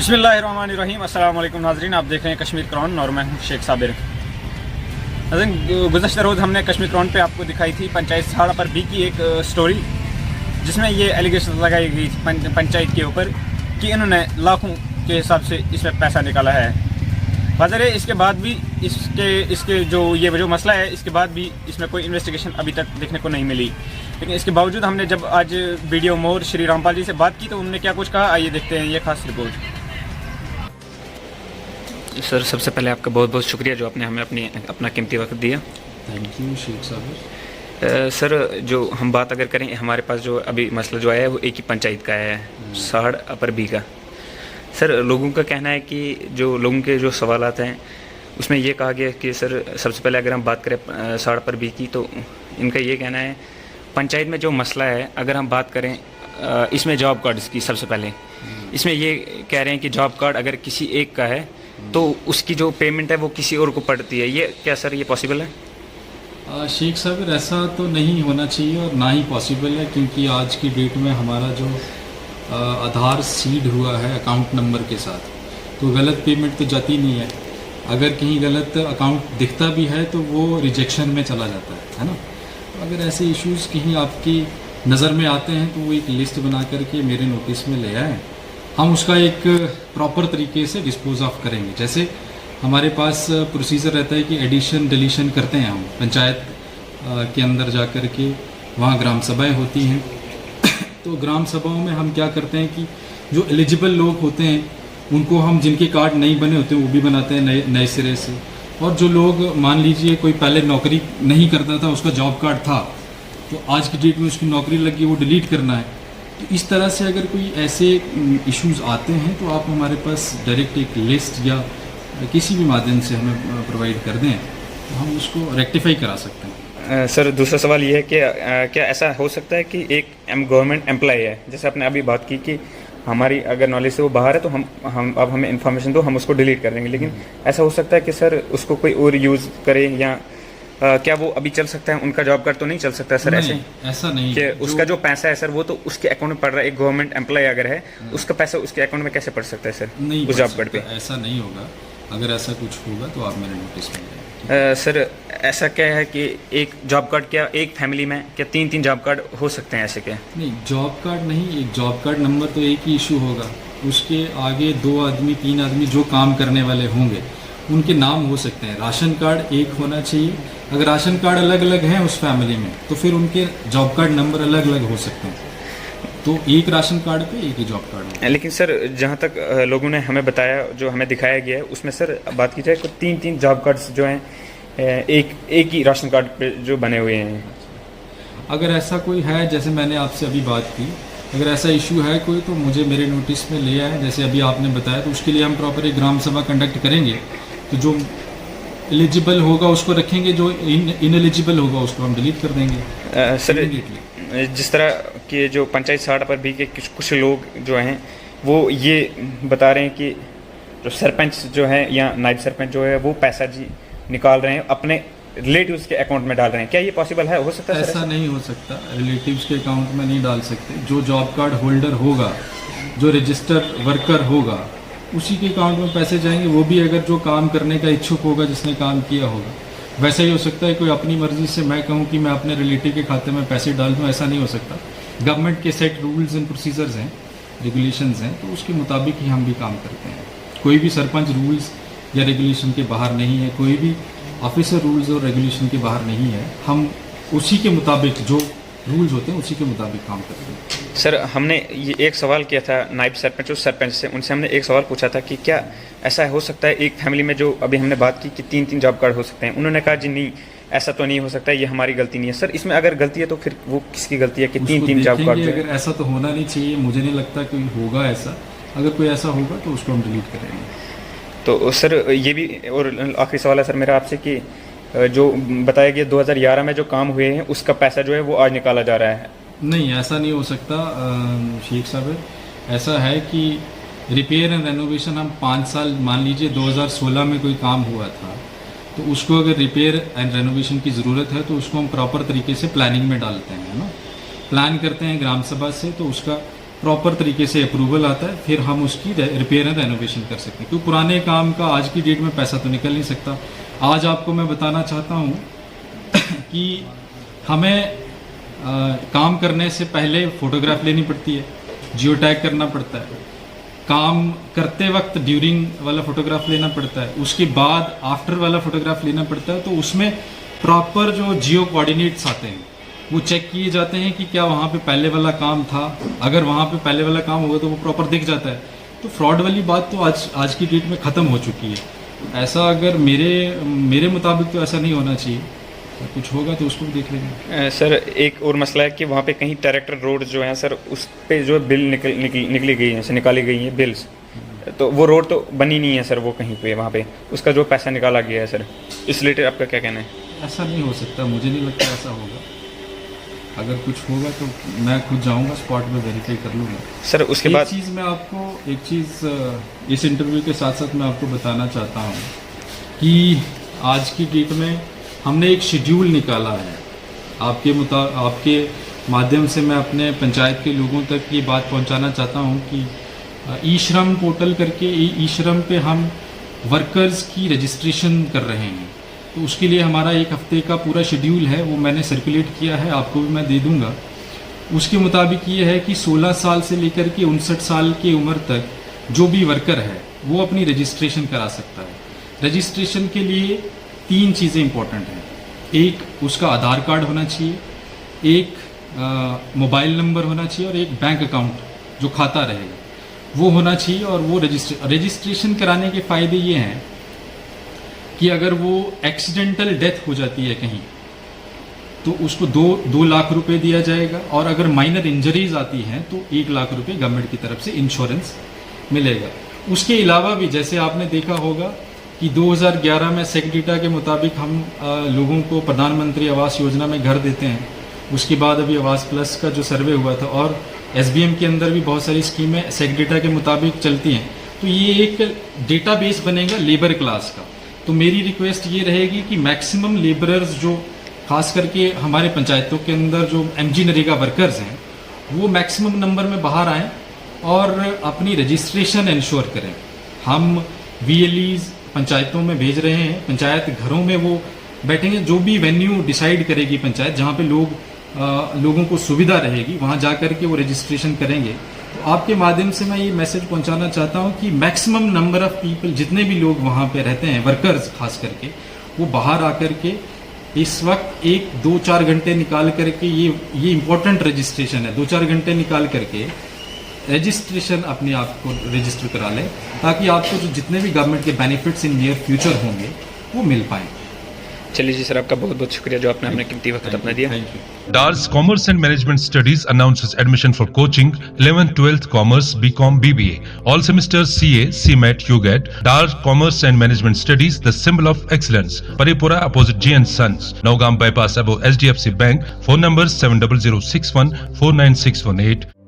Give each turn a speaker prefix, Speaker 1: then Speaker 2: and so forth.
Speaker 1: बिस्मिल्लाहिर्रहमानिर्रहीम। अस्सलाम वालेकुम नाज़रीन, आप देख रहे हैं कश्मीर क्रॉन और मैं हूं शेख साबिर। गुज़श्ता रोज़ हमने कश्मीर क्रॉन पे आपको दिखाई थी पंचायत साड़ा पर बी की एक स्टोरी, जिसमें ये एलिगेशन लगाई गई थी पंचायत के ऊपर कि इन्होंने लाखों के हिसाब से इसमें पैसा निकाला है। वजह है इसके बाद भी इसके जो मसला है, इसके बाद भी इसमें कोई इन्वेस्टिगेशन अभी तक देखने को नहीं मिली। लेकिन इसके बावजूद हमने जब आज वीडियो मोर श्री रामपाल जी से बात की तो उन्होंने क्या कुछ कहा, आइए देखते हैं ये खास रिपोर्ट।
Speaker 2: सर, सबसे पहले आपका बहुत बहुत शुक्रिया जो आपने हमें अपना कीमती वक्त दिया।
Speaker 3: थैंक यू शेख साहब।
Speaker 2: सर, जो हम बात अगर करें, हमारे पास जो अभी मसला जो आया है वो एक ही पंचायत का है, साड़ अपर बी का। सर, लोगों का कहना है कि जो लोगों के जो सवालात हैं उसमें ये कहा गया कि सर, सबसे पहले अगर हम बात करें साड़ अपर बी की, तो इनका ये कहना है पंचायत में जो मसला है, अगर हम बात करें इसमें जॉब कार्ड्स की, सबसे पहले इसमें ये कह रहे हैं कि जॉब कार्ड अगर किसी एक का है तो उसकी जो पेमेंट है वो किसी और को पड़ती है। ये क्या सर, ये पॉसिबल है?
Speaker 3: शेख साहब, ऐसा तो नहीं होना चाहिए और ना ही पॉसिबल है, क्योंकि आज की डेट में हमारा जो आधार सीड हुआ है अकाउंट नंबर के साथ, तो गलत पेमेंट तो जाती नहीं है। अगर कहीं गलत अकाउंट दिखता भी है तो वो रिजेक्शन में चला जाता है ना। तो अगर ऐसे इश्यूज़ कहीं आपकी नज़र में आते हैं तो वो एक लिस्ट बना करके मेरे नोटिस में ले आएँ, हम उसका एक प्रॉपर तरीके से डिस्पोज ऑफ करेंगे। जैसे हमारे पास प्रोसीजर रहता है कि एडिशन डिलीशन करते हैं हम पंचायत के अंदर जा कर के, वहाँ ग्राम सभाएँ होती हैं तो ग्राम सभाओं में हम क्या करते हैं कि जो एलिजिबल लोग होते हैं उनको हम, जिनके कार्ड नहीं बने होते वो भी बनाते हैं नए सिरे से। और जो लोग मान लीजिए कोई पहले नौकरी नहीं करता था, उसका जॉब कार्ड था, तो आज की डेट में उसकी नौकरी लगी, वो डिलीट करना है। तो इस तरह से अगर कोई ऐसे इश्यूज़ आते हैं तो आप हमारे पास डायरेक्ट एक लिस्ट या किसी भी माध्यम से हमें प्रोवाइड कर दें तो हम उसको रेक्टिफाई करा सकते हैं।
Speaker 2: सर, दूसरा सवाल ये है कि क्या ऐसा हो सकता है कि एक गवर्नमेंट एम्प्लॉय है, जैसे आपने अभी बात की कि हमारी अगर नॉलेज से वो बाहर है तो हम अब हमें इन्फॉर्मेशन दो, हम उसको डिलीट कर देंगे, लेकिन ऐसा हो सकता है कि सर उसको कोई और यूज़ करे, या क्या वो अभी चल सकता है? उनका जॉब कार्ड तो नहीं चल सकता सर?
Speaker 3: ऐसा नहीं
Speaker 2: कि उसका जो पैसा है सर वो तो उसके अकाउंट में पड़ रहा है। एक गवर्नमेंट एम्प्लॉय अगर है, उसका पैसा उसके अकाउंट में कैसे पड़ सकता है सर?
Speaker 3: नहीं,
Speaker 2: उस जॉब कार्ड पे
Speaker 3: ऐसा नहीं होगा। अगर ऐसा कुछ होगा तो आप मेरे नोटिस में
Speaker 2: सर, ऐसा क्या है कि एक जॉब कार्ड, क्या एक फैमिली में क्या तीन जॉब कार्ड हो सकते हैं? ऐसे क्या?
Speaker 3: नहीं, जॉब कार्ड नहीं, एक जॉब कार्ड नंबर तो एक ही इशू होगा, उसके आगे 2 आदमी 3 आदमी जो काम करने वाले होंगे उनके नाम हो सकते हैं। राशन कार्ड एक होना चाहिए। अगर राशन कार्ड अलग अलग हैं उस फैमिली में तो फिर उनके जॉब कार्ड नंबर अलग अलग हो सकते हैं। तो एक राशन कार्ड पे एक ही जॉब कार्ड है।
Speaker 2: लेकिन सर, जहाँ तक लोगों ने हमें बताया, जो हमें दिखाया गया है, उसमें सर बात की जाए तो तीन जॉब कार्ड्स जो हैं एक ही राशन कार्ड पे जो बने हुए हैं।
Speaker 3: अगर ऐसा कोई है, जैसे मैंने आपसे अभी बात की, अगर ऐसा इशू है कोई तो मुझे मेरे नोटिस में ले आए, जैसे अभी आपने बताया, तो उसके लिए हम प्रॉपर एक ग्राम सभा कंडक्ट करेंगे। तो जो एलिजिबल होगा उसको रखेंगे, जो इनएलिजिबल होगा उसको हम डिलीट कर देंगे।
Speaker 2: सर, जिस तरह के जो पंचायत साड़ पर भी के कुछ लोग जो हैं वो ये बता रहे हैं कि जो सरपंच जो है या नायब सरपंच जो है वो पैसा जी निकाल रहे हैं, अपने रिलेटिव्स के अकाउंट में डाल रहे हैं। क्या ये पॉसिबल है? हो सकता है?
Speaker 3: ऐसा नहीं हो सकता, रिलेटिव्स के अकाउंट में नहीं डाल सकते। जो जॉब कार्ड होल्डर होगा, जो रजिस्टर्ड वर्कर होगा, उसी के अकाउंट में पैसे जाएंगे। वो भी अगर जो काम करने का इच्छुक होगा, जिसने काम किया होगा। वैसा ही हो सकता है कोई अपनी मर्जी से मैं कहूँ कि मैं अपने रिलेटिव के खाते में पैसे डाल दूँ, ऐसा नहीं हो सकता। गवर्नमेंट के सेट रूल्स एंड प्रोसीजर्स हैं, रेगुलेशंस हैं, तो उसके मुताबिक ही हम भी काम करते हैं। कोई भी सरपंच रूल्स या रेगुलेशन के बाहर नहीं है, कोई भी ऑफिसर रूल्स और रेगुलेशन के बाहर नहीं है। हम उसी के मुताबिक, जो रूल्स होते हैं उसी के मुताबिक काम करते हैं।
Speaker 2: सर, हमने ये एक सवाल किया था नायब सरपंच और सरपंच से, उनसे हमने एक सवाल पूछा था कि क्या ऐसा हो सकता है एक फैमिली में, जो अभी हमने बात की कि तीन जॉब कार्ड हो सकते हैं, उन्होंने कहा जी नहीं, ऐसा तो नहीं हो सकता, ये हमारी गलती नहीं है। सर, इसमें अगर गलती है तो फिर वो किसकी गलती है कि तीन जॉब कार्ड?
Speaker 3: अगर ऐसा तो होना नहीं चाहिए, मुझे नहीं लगता कोई होगा ऐसा। अगर कोई ऐसा होगा तो उसको हम डिलीट करेंगे।
Speaker 2: तो सर, ये भी और आखिरी सवाल है सर मेरा आपसे कि जो बताया गया 2011 में जो काम हुए हैं उसका पैसा जो है वो आज निकाला जा रहा है।
Speaker 3: नहीं, ऐसा नहीं हो सकता शेख साहब। ऐसा है कि रिपेयर एंड रेनोवेशन हम 5 साल, मान लीजिए 2016 में कोई काम हुआ था, तो उसको अगर रिपेयर एंड रेनोवेशन की ज़रूरत है तो उसको हम प्रॉपर तरीके से प्लानिंग में डालते हैं, है ना। प्लान करते हैं ग्राम सभा से, तो उसका प्रॉपर तरीके से अप्रूवल आता है, फिर हम उसकी रिपेयर एंड रेनोवेशन कर सकते हैं। क्योंकि पुराने काम का आज की डेट में पैसा तो निकल नहीं सकता। आज आपको मैं बताना चाहता हूँ कि हमें काम करने से पहले फ़ोटोग्राफ लेनी पड़ती है, जियो टैग करना पड़ता है, काम करते वक्त ड्यूरिंग वाला फ़ोटोग्राफ लेना पड़ता है, उसके बाद आफ्टर वाला फ़ोटोग्राफ लेना पड़ता है। तो उसमें प्रॉपर जो जियो कोऑर्डिनेट्स आते हैं वो चेक किए जाते हैं कि क्या वहाँ पे पहले वाला काम था। अगर वहाँ पे पहले वाला काम होगा तो वो प्रॉपर दिख जाता है। तो फ्रॉड वाली बात तो आज की डेट में ख़त्म हो चुकी है। ऐसा अगर मेरे मुताबिक तो ऐसा नहीं होना चाहिए। कुछ होगा तो उसको भी देख लेंगे।
Speaker 2: सर एक और मसला है कि वहाँ पे कहीं डायरेक्टर रोड जो है सर, उस पे जो बिल निकली गई है, निकाली गई हैं बिल्स, तो वो रोड तो बनी नहीं है सर, वो कहीं पे वहाँ पे उसका जो पैसा निकाला गया है सर, इस रिलेटेड आपका क्या कहना है?
Speaker 3: ऐसा नहीं हो सकता, मुझे नहीं लगता ऐसा होगा। अगर कुछ होगा तो मैं खुद जाऊंगा स्पॉट पे वेरीफाई कर लूँगा
Speaker 2: सर। उसके बाद
Speaker 3: एक चीज़ इस इंटरव्यू के साथ साथ मैं आपको बताना चाहता हूँ कि आज की डेट में हमने एक शेड्यूल निकाला है। आपके माध्यम से मैं अपने पंचायत के लोगों तक ये बात पहुंचाना चाहता हूं कि ई श्रम पोर्टल करके ई श्रम पे हम वर्कर्स की रजिस्ट्रेशन कर रहे हैं। तो उसके लिए हमारा एक हफ्ते का पूरा शेड्यूल है, वो मैंने सर्कुलेट किया है, आपको भी मैं दे दूंगा। उसके मुताबिक ये है कि 16 साल से लेकर के 59 साल की उम्र तक जो भी वर्कर है वो अपनी रजिस्ट्रेशन करा सकता है। रजिस्ट्रेशन के लिए 3 चीज़ें इंपॉर्टेंट हैं। एक उसका आधार कार्ड होना चाहिए, एक मोबाइल नंबर होना चाहिए और एक बैंक अकाउंट जो खाता रहेगा वो होना चाहिए। और वो रजिस्ट्रेशन कराने के फ़ायदे ये हैं कि अगर वो एक्सीडेंटल डेथ हो जाती है कहीं तो उसको 2 लाख रुपए दिया जाएगा, और अगर माइनर इंजरीज आती हैं तो 1 लाख रुपए गवर्नमेंट की तरफ से इंश्योरेंस मिलेगा। उसके अलावा भी जैसे आपने देखा होगा कि 2011 में सेक्रेटा के मुताबिक हम लोगों को प्रधानमंत्री आवास योजना में घर देते हैं। उसके बाद अभी आवास प्लस का जो सर्वे हुआ था, और SBM के अंदर भी बहुत सारी स्कीमें सेक्रेटा के मुताबिक चलती हैं। तो ये एक डेटाबेस बनेगा लेबर क्लास का। तो मेरी रिक्वेस्ट ये रहेगी कि मैक्सिमम लेबरर्स जो खास करके हमारे पंचायतों के अंदर जो MG नरेगा वर्कर्स हैं वो मैक्सिमम नंबर में बाहर आएँ और अपनी रजिस्ट्रेशन इंश्योर करें। हम VLEs पंचायतों में भेज रहे हैं, पंचायत घरों में वो बैठेंगे। जो भी वेन्यू डिसाइड करेगी पंचायत, जहाँ पे लोगों को सुविधा रहेगी, वहाँ जा कर के वो रजिस्ट्रेशन करेंगे। तो आपके माध्यम से मैं ये मैसेज पहुँचाना चाहता हूँ कि मैक्सिमम नंबर ऑफ़ पीपल, जितने भी लोग वहाँ पे रहते हैं, वर्कर्स खास करके, वो बाहर आकर के इस वक्त 1-2-4 घंटे निकाल करके ये इम्पोर्टेंट रजिस्ट्रेशन है, 2-4 घंटे निकाल करके रजिस्ट्रेशन अपने आप को रजिस्टर करा लें, ताकि आपको जो जितने भी गवर्नमेंट के बेनिफिट्स इन नियर फ्यूचर होंगे वो मिल पाएँ।
Speaker 2: चलिए जी सर, आपका बहुत बहुत शुक्रिया जो आपने अपने कीमती वक्त अपना दिया।
Speaker 3: Thank you.
Speaker 4: DARS Commerce and Management Studies announces admission for coaching 11th, 12th Commerce, BCom, BBA. All semesters CA, CMAT, UGAT. DARS Commerce and Management Studies, the symbol of excellence. Paripura opposite G & Sons. Naugam bypass above HDFC Bank. Phone number 70061 49618.